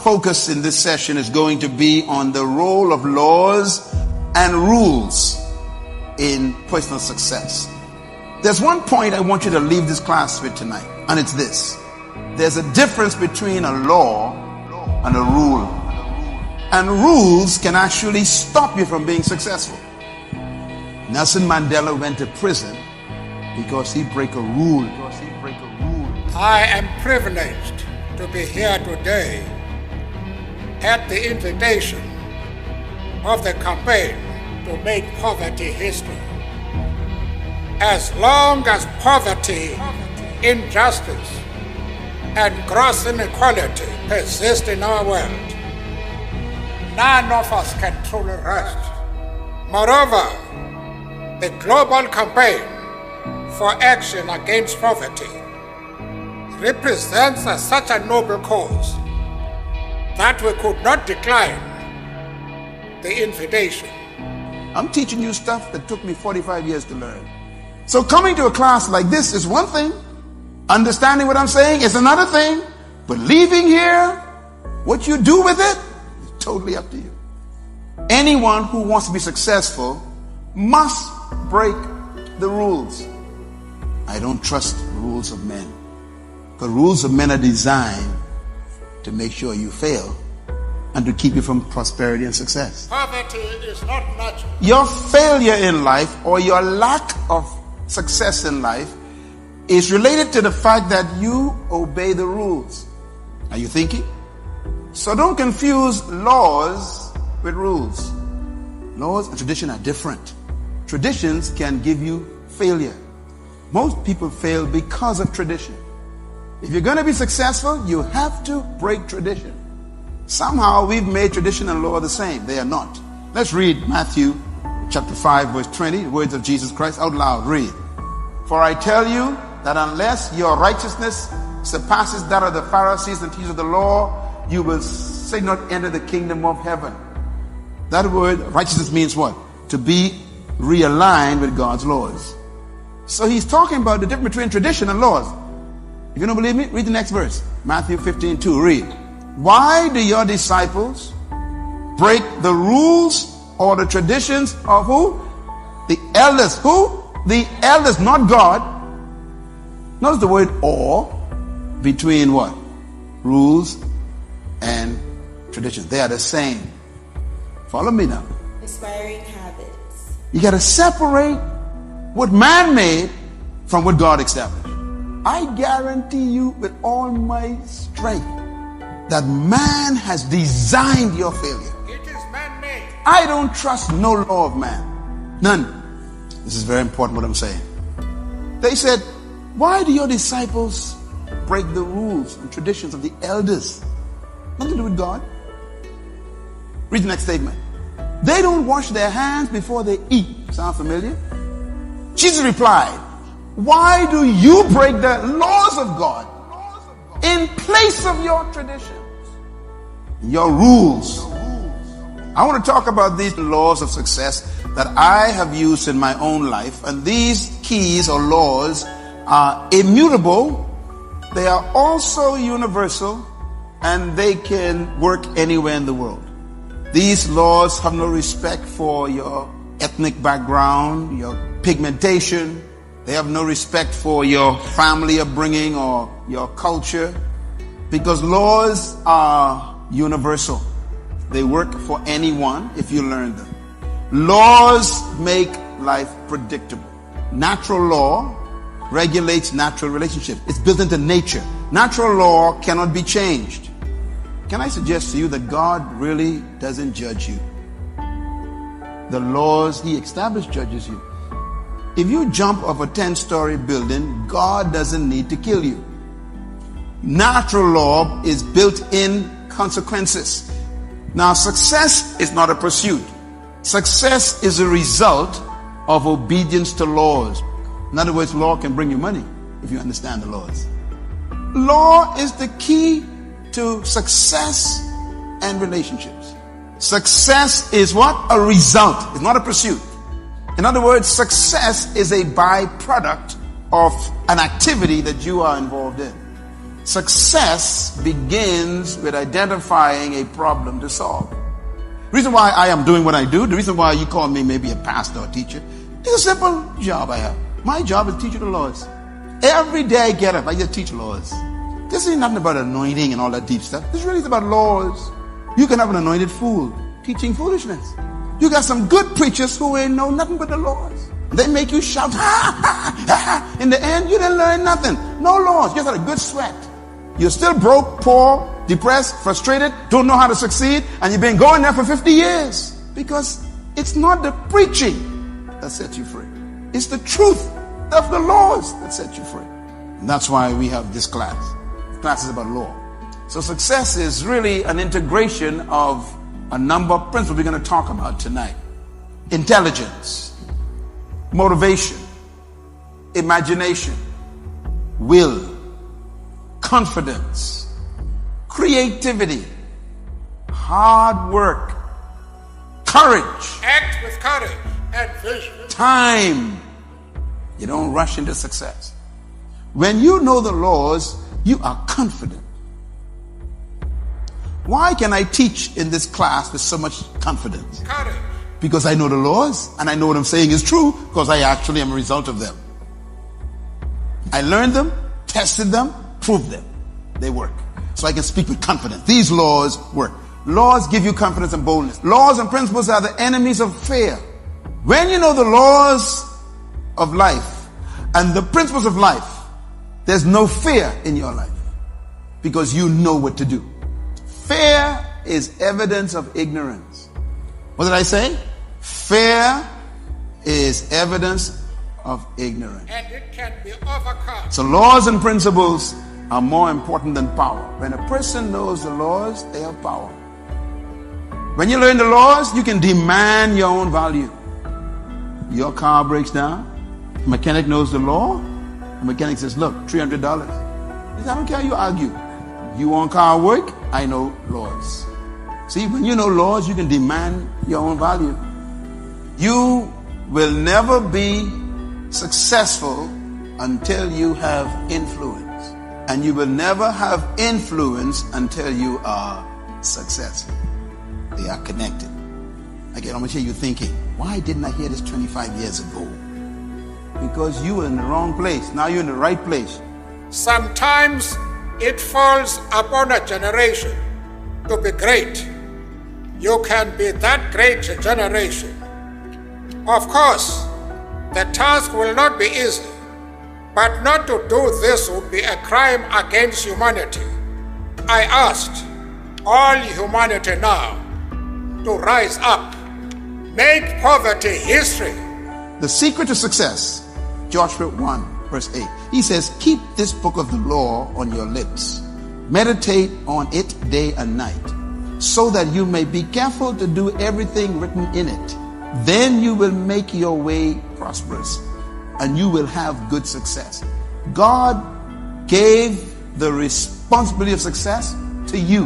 focus in this session is going to be on the role of laws and rules in personal success. There's one point I want you to leave this class with tonight, and it's this. There's a difference between a law and a rule. And rules can actually stop you from being successful. Nelson Mandela went to prison because he broke a rule. I am privileged to be here today at the invitation of the campaign to make poverty history. As long as poverty, injustice, and gross inequality persist in our world, none of us can truly rest. Moreover, the global campaign for action against poverty represents such a noble cause that we could not decline the invitation. I'm teaching you stuff that took me 45 years to learn. So coming to a class like this is one thing. Understanding what I'm saying is another thing. But leaving here, what you do with it is totally up to you. Anyone who wants to be successful must break the rules. I don't trust the rules of men. The rules of men are designed to make sure you fail and to keep you from prosperity and success. Poverty is not natural. Your failure in life or your lack of success in life is related to the fact that you obey the rules. Are you thinking? So don't confuse laws with rules. Laws and tradition are different. Traditions can give you failure. Most people fail because of tradition. If you're going to be successful, you have to break tradition. Somehow we've made tradition and law the same. They are not. Let's read Matthew chapter 5 verse 20, the words of Jesus Christ out loud. Read. For I tell you that unless your righteousness surpasses that of the Pharisees and teachers of the law, you will say not enter the kingdom of heaven. That word righteousness means what? To be realigned with God's laws. So he's talking about the difference between tradition and laws. If you don't believe me, read the next verse. Matthew 15:2. Read. Why do your disciples break the rules or the traditions of who? The elders. Who? The elders, not God. Notice the word or between what? Rules and traditions. They are the same. Follow me now. Aspiring habits. You got to separate what man made from what God established. I guarantee you with all my strength that man has designed your failure. It is man-made. I don't trust no law of man. None. This is very important what I'm saying. They said, why do your disciples break the rules and traditions of the elders? Nothing to do with God. Read the next statement. They don't wash their hands before they eat. Sound familiar? Jesus replied, why do you break the laws of God in place of your traditions, your rules? I want to talk about these laws of success that I have used in my own life. And these keys or laws are immutable. They are also universal, and they can work anywhere in the world. These laws have no respect for your ethnic background, your pigmentation. They have no respect for your family upbringing or your culture, because laws are universal. They work for anyone if you learn them. Laws make life predictable. Natural law regulates natural relationships. It's built into nature. Natural law cannot be changed. Can I suggest to you that God really doesn't judge you? The laws He established judges you. If you jump off a 10-story building, God doesn't need to kill you. Natural law is built-in consequences. Now, success is not a pursuit. Success is a result of obedience to laws. In other words, law can bring you money if you understand the laws. Law is the key to success and relationships. Success is what? A result. It's not a pursuit. In other words, success is a byproduct of an activity that you are involved in. Success begins with identifying a problem to solve. The reason why I am doing what I do, the reason why you call me maybe a pastor or teacher, is a simple job I have. My job is to teach you the laws. Every day I get up, I just teach laws. This ain't nothing about anointing and all that deep stuff. This really is about laws. You can have an anointed fool teaching foolishness. You got some good preachers who ain't know nothing but the laws. They make you shout, ha, ha, ha, ha. In the end, you didn't learn nothing. No laws. You just had a good sweat. You're still broke, poor, depressed, frustrated, don't know how to succeed, and you've been going there for 50 years. Because it's not the preaching that sets you free. It's the truth of the laws that set you free. And that's why we have this class. This class is about law. So success is really an integration of a number of principles we're going to talk about tonight. Intelligence, motivation, imagination, will, confidence, creativity, hard work, courage. Act with courage and vision. Time. You don't rush into success. When you know the laws, you are confident. Why can I teach in this class with so much confidence? Courage. Because I know the laws and I know what I'm saying is true because I actually am a result of them. I learned them, tested them, proved them. They work. So I can speak with confidence. These laws work. Laws give you confidence and boldness. Laws and principles are the enemies of fear. When you know the laws of life and the principles of life, there's no fear in your life because you know what to do. Fear is evidence of ignorance. What did I say? Fear is evidence of ignorance. And it can be overcome. So laws and principles are more important than power. When a person knows the laws, they have power. When you learn the laws, you can demand your own value. Your car breaks down. The mechanic knows the law. The mechanic says, look, $300. He says, I don't care, you argue. You want car work? I know laws. See, when you know laws, you can demand your own value. You will never be successful until you have influence. And you will never have influence until you are successful. They are connected. Again, I'm going to hear you thinking, why didn't I hear this 25 years ago? Because you were in the wrong place. Now you're in the right place. Sometimes it falls upon a generation to be great. You can be that great generation. Of course, the task will not be easy, but not to do this would be a crime against humanity. I asked all humanity now to rise up, make poverty history. The secret to success, Joshua 1 verse 8. He says, keep this book of the law on your lips. Meditate on it day and night, so that you may be careful to do everything written in it. Then you will make your way prosperous, and you will have good success. God gave the responsibility of success to you,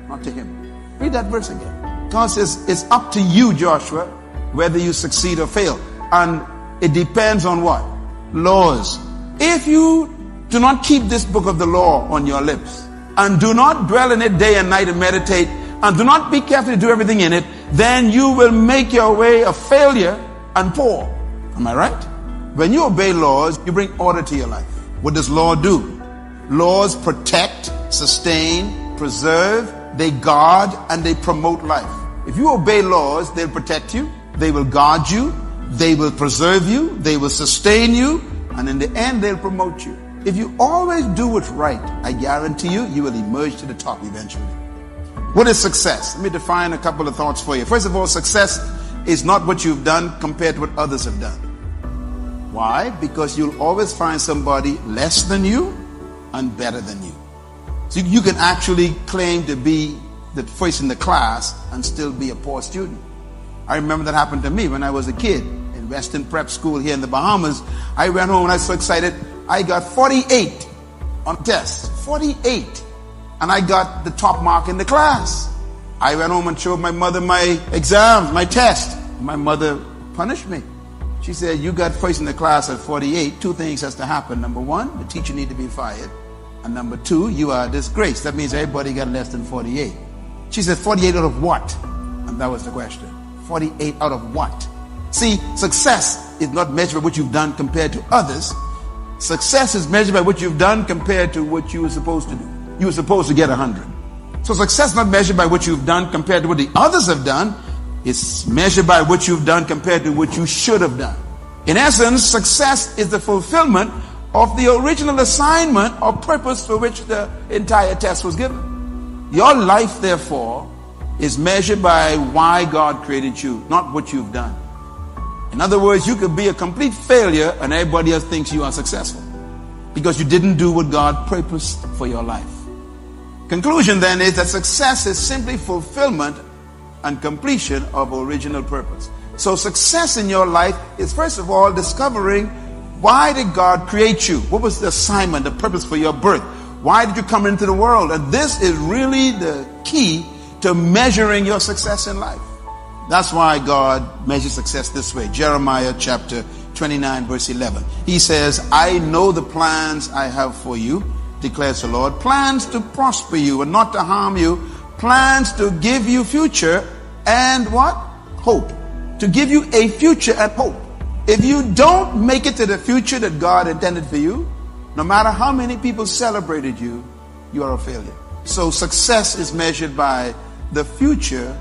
not to him. Read that verse again. God says, it's up to you, Joshua, whether you succeed or fail. And it depends on what? Laws. If you do not keep this book of the law on your lips, and do not dwell in it day and night and meditate, and do not be careful to do everything in it, then you will make your way a failure and poor. Am I right? When you obey laws, you bring order to your life. What does law do? Laws protect, sustain, preserve, they guard, and they promote life. If you obey laws, they'll protect you, they will guard you, they will preserve you, they will sustain you, and in the end, they'll promote you. If you always do what's right, I guarantee you, you will emerge to the top eventually. What is success? Let me define a couple of thoughts for you. First of all, success is not what you've done compared to what others have done. Why? Because you'll always find somebody less than you and better than you. So you can actually claim to be the first in the class and still be a poor student. I remember that happened to me when I was a kid in Western Prep School here in the Bahamas. I ran home and I was so excited. I got 48 on tests. 48. And I got the top mark in the class. I went home and showed my mother my exams, my test. My mother punished me. She said, you got first in the class at 48. Two things has to happen. Number one, the teacher need to be fired. And number 2, you are disgraced. That means everybody got less than 48. She said, 48 out of what? And that was the question. 48 out of what? See, success is not measured by what you've done compared to others. Success is measured by what you've done compared to what you were supposed to do. You were supposed to get 100. So success is not measured by what you've done compared to what the others have done. It's measured by what you've done compared to what you should have done. In essence, success is the fulfillment of the original assignment or purpose for which the entire test was given. Your life, therefore, is measured by why God created you, not what you've done. In other words, you could be a complete failure and everybody else thinks you are successful because you didn't do what God purposed for your life. Conclusion then is that success is simply fulfillment and completion of original purpose. So success in your life is first of all discovering, why did God create you? What was the assignment, the purpose for your birth? Why did you come into the world? And this is really the key to measuring your success in life. That's why God measures success this way. Jeremiah chapter 29 verse 11. He says, I know the plans I have for you, declares the Lord. Plans to prosper you and not to harm you. Plans to give you future and what? Hope. To give you a future and hope. If you don't make it to the future that God intended for you, no matter how many people celebrated you, you are a failure. So success is measured by the future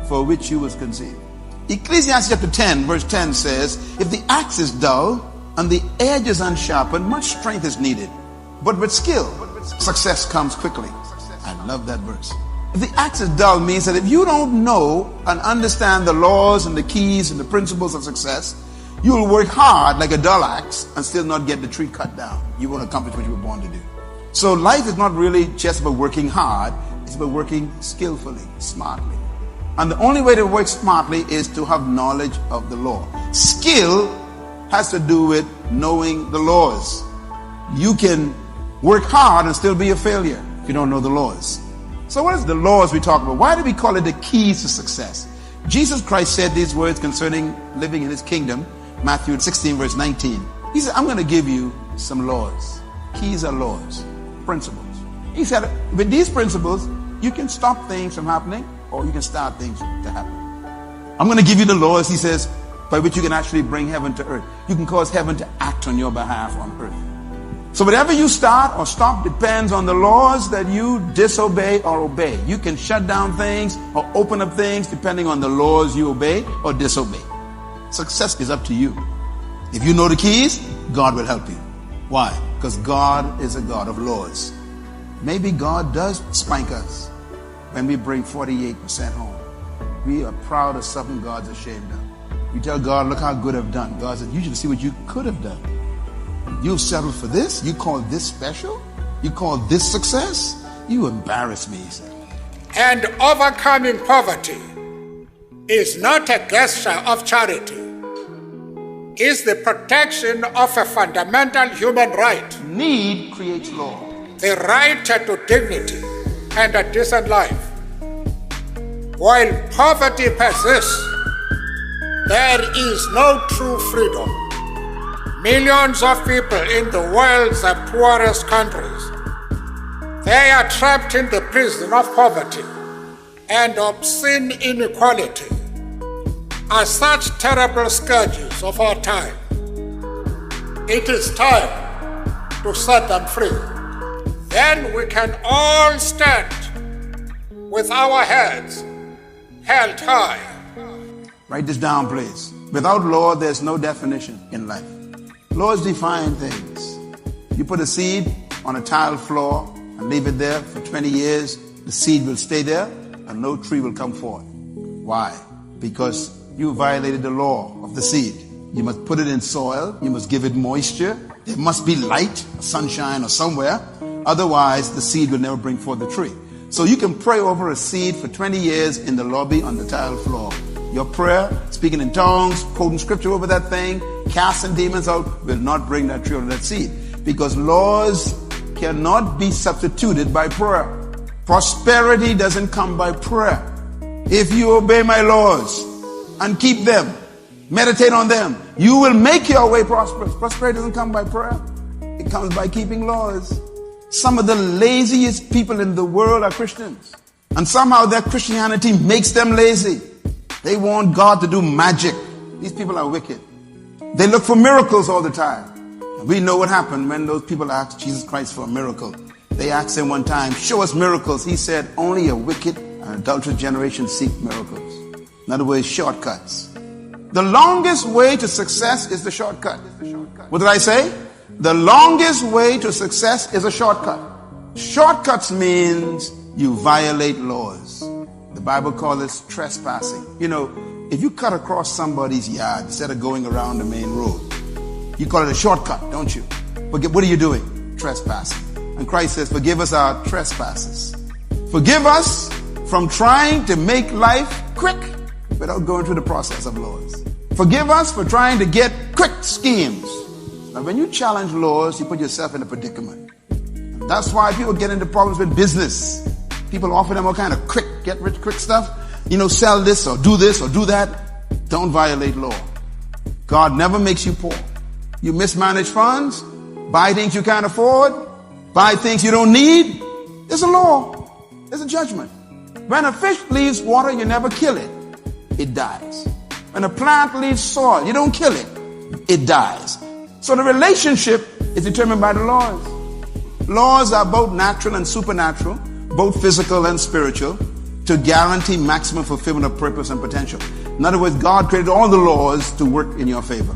for which you was conceived. Ecclesiastes chapter 10 verse 10 says, if the axe is dull and the edge is unsharpened, much strength is needed. But with skill, success comes quickly. I love that verse. If the axe is dull means that if you don't know and understand the laws and the keys and the principles of success, you will work hard like a dull axe and still not get the tree cut down. You won't accomplish what you were born to do. So life is not really just about working hard. It's about working skillfully, smartly. And the only way to work smartly is to have knowledge of the law. Skill has to do with knowing the laws. You can work hard and still be a failure if you don't know the laws. So what is the laws we talk about? Why do we call it the keys to success? Jesus Christ said these words concerning living in his kingdom, Matthew 16 verse 19. He said, I'm going to give you some laws. Keys are laws, principles. He said, with these principles, you can stop things from happening or you can start things to happen. I'm going to give you the laws, he says, by which you can actually bring heaven to earth. You can cause heaven to act on your behalf on earth. So whatever you start or stop depends on the laws that you disobey or obey. You can shut down things or open up things depending on the laws you obey or disobey. Success is up to you. If you know the keys, God will help you. Why? Because God is a God of laws. Maybe God does spank us when we bring 48% home. We are proud of something God's ashamed of. We tell God, look how good I've done. God said, you should see what you could have done. You settled for this? You call this special? You call this success? You embarrass me, he said. And overcoming poverty is not a gesture of charity. It's the protection of a fundamental human right. Need creates law. The right to dignity and a decent life. While poverty persists, there is no true freedom. Millions of people in the world's poorest countries, they are trapped in the prison of poverty and obscene inequality are such terrible scourges of our time. It is time to set them free. Then we can all stand with our heads held high. Write this down, please. Without law, there's no definition in life. Laws define things. You put a seed on a tile floor and leave it there for 20 years, the seed will stay there and no tree will come forth. Why? Because you violated the law of the seed. You must put it in soil. You must give it moisture. There must be light, sunshine or somewhere. Otherwise, the seed will never bring forth the tree. So you can pray over a seed for 20 years in the lobby on the tile floor. Your prayer, speaking in tongues, quoting scripture over that thing, casting demons out, will not bring that tree or that seed. Because laws cannot be substituted by prayer. Prosperity doesn't come by prayer. If you obey my laws and keep them, meditate on them, you will make your way prosperous. Prosperity doesn't come by prayer. It comes by keeping laws. Some of the laziest people in the world are Christians. And somehow their Christianity makes them lazy. They want God to do magic. These people are wicked. They look for miracles all the time. And we know what happened when those people asked Jesus Christ for a miracle. They asked him one time, show us miracles. He said, only a wicked and adulterous generation seek miracles. In other words, shortcuts. The longest way to success is the shortcut. What did I say? The longest way to success is a shortcut. Shortcuts means you violate laws. The Bible calls this trespassing. You know, if you cut across somebody's yard instead of going around the main road, you call it a shortcut, don't you? But what are you doing? Trespassing. And Christ says, forgive us our trespasses. Forgive us from trying to make life quick without going through the process of laws. Forgive us for trying to get quick schemes. Now, when you challenge laws, you put yourself in a predicament. That's why people get into problems with business. People offer them all kind of quick, get rich quick stuff. You know, sell this or do that. Don't violate law. God never makes you poor. You mismanage funds, buy things you can't afford, buy things you don't need. There's a law. There's a judgment. When a fish leaves water, you never kill it. It dies. When a plant leaves soil, you don't kill it. It dies. So the relationship is determined by the laws. Laws are both natural and supernatural, both physical and spiritual, to guarantee maximum fulfillment of purpose and potential. In other words, God created all the laws to work in your favor.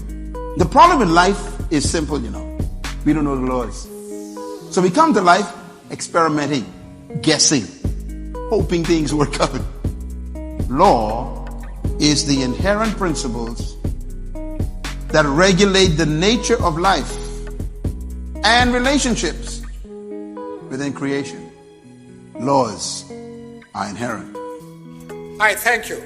The problem with life is simple, you know. We don't know the laws. So we come to life experimenting, guessing, hoping things work out. Law is the inherent principles that regulate the nature of life and relationships within creation. Laws are inherent. I thank you.